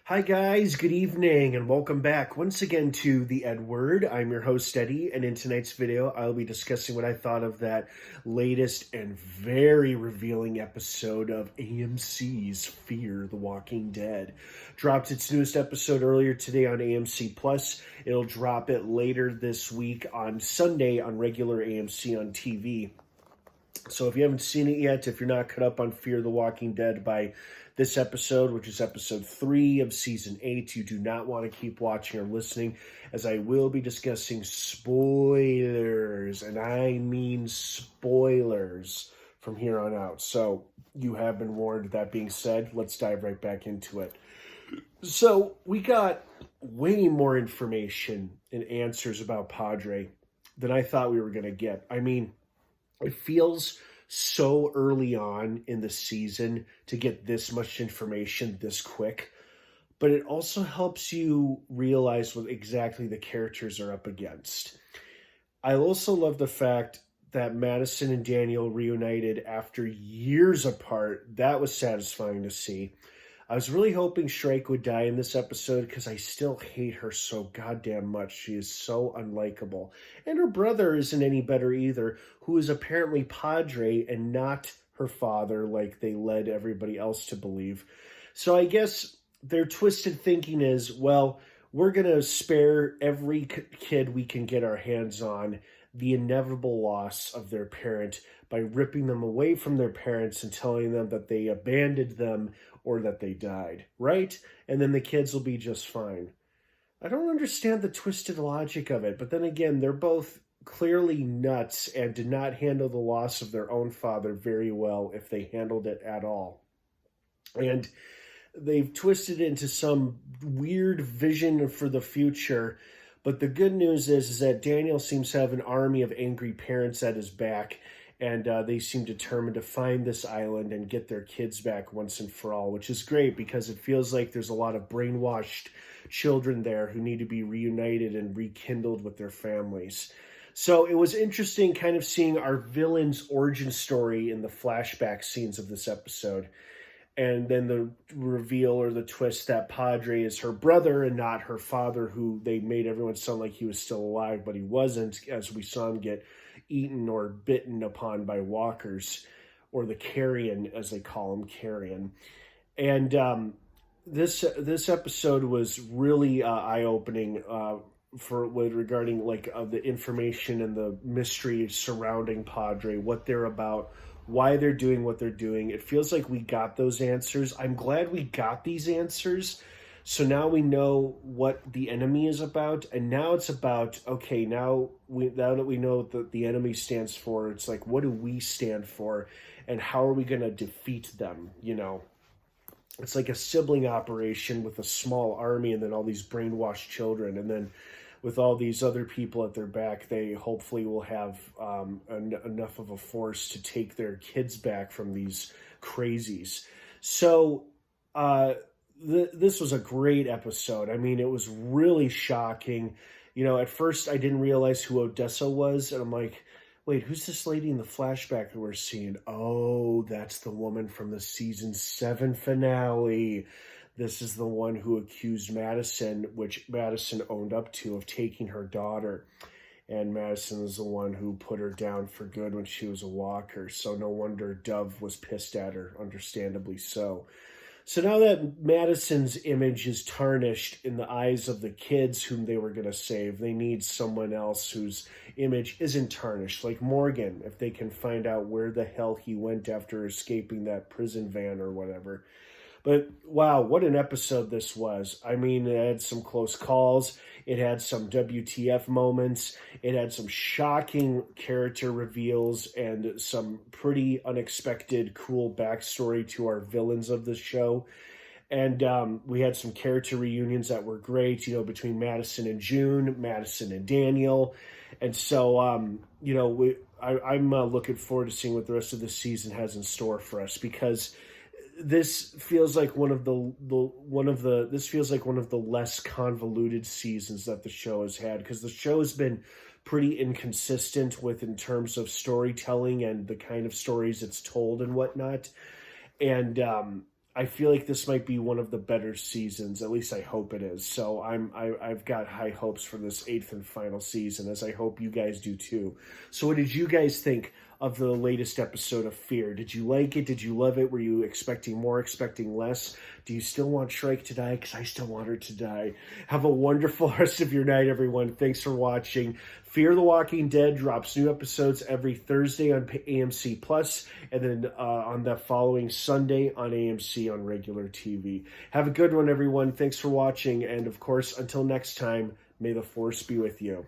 Hi guys, good evening and welcome back once again to the EdWord. I'm your host Eddie, and in tonight's video I'll be discussing what I thought of that latest and very revealing episode of AMC's Fear the Walking Dead. Dropped its newest episode earlier today on AMC Plus. It'll drop it later this week on Sunday on regular AMC on TV. So if you haven't seen it yet, if you're not caught up on Fear the Walking Dead by this episode, which is episode 3 of season 8, you do not want to keep watching or listening, as I will be discussing spoilers, and I mean spoilers from here on out. So you have been warned. That being said, let's dive right back into it. So we got way more information and answers about Padre than I thought we were going to get. I mean, it feels so early on in the season to get this much information this quick, but it also helps you realize what exactly the characters are up against. I also love the fact that Madison and Daniel reunited after years apart. That was satisfying to see. I was really hoping Shrike would die in this episode because I still hate her so goddamn much. She is so unlikable. And her brother isn't any better either, who is apparently Padre and not her father like they led everybody else to believe. So I guess their twisted thinking is, well, we're going to spare every kid we can get our hands on the inevitable loss of their parent by ripping them away from their parents and telling them that they abandoned them or that they died, right? And then the kids will be just fine. I don't understand the twisted logic of it, but then again, they're both clearly nuts and did not handle the loss of their own father very well, if they handled it at all. And they've twisted it into some weird vision for the future. But the good news is that Daniel seems to have an army of angry parents at his back, and they seem determined to find this island and get their kids back once and for all, which is great because it feels like there's a lot of brainwashed children there who need to be reunited and rekindled with their families. So it was interesting kind of seeing our villain's origin story in the flashback scenes of this episode. And then the reveal or the twist that Padre is her brother and not her father, who they made everyone sound like he was still alive, but he wasn't, as we saw him get eaten or bitten upon by walkers, or the carrion, as they call him, carrion. And this episode was really eye-opening regarding the information and the mystery surrounding Padre, what they're about, why they're doing what they're doing. It feels like we got those answers. I'm glad we got these answers. So now we know what the enemy is about. And now it's about, okay, now that we know what the enemy stands for, it's like, what do we stand for? And how are we going to defeat them? You know, it's like a sibling operation with a small army and then all these brainwashed children. And then with all these other people at their back, they hopefully will have enough of a force to take their kids back from these crazies. So this was a great episode. I mean, it was really shocking. You know, at first I didn't realize who Odessa was, and I'm like, wait, who's this lady in the flashback that we're seeing? Oh, that's the woman from the season 7 finale. This is the one who accused Madison, which Madison owned up to, of taking her daughter. And Madison is the one who put her down for good when she was a walker. So no wonder Dove was pissed at her, understandably so. So now that Madison's image is tarnished in the eyes of the kids whom they were going to save, they need someone else whose image isn't tarnished, like Morgan, if they can find out where the hell he went after escaping that prison van or whatever. But wow, what an episode this was. I mean, it had some close calls. It had some WTF moments. It had some shocking character reveals and some pretty unexpected, cool backstory to our villains of the show. And we had some character reunions that were great, you know, between Madison and June, Madison and Daniel. And so, you know, I'm looking forward to seeing what the rest of the season has in store for us, because this feels like one of the less convoluted seasons that the show has had, because the show has been pretty inconsistent in terms of storytelling and the kind of stories it's told and whatnot. And I feel like this might be one of the better seasons. At least I hope it is. So I've got high hopes for this eighth and final season, as I hope you guys do too. So what did you guys think of the latest episode of Fear? Did you like it? Did you love it? Were you expecting more, expecting less? Do you still want Shrike to die? Because I still want her to die. Have a wonderful rest of your night, everyone. Thanks for watching. Fear the Walking Dead drops new episodes every Thursday on AMC Plus, and then on the following Sunday on AMC on regular TV. Have a good one, everyone. Thanks for watching, and of course, until next time, may the Force be with you.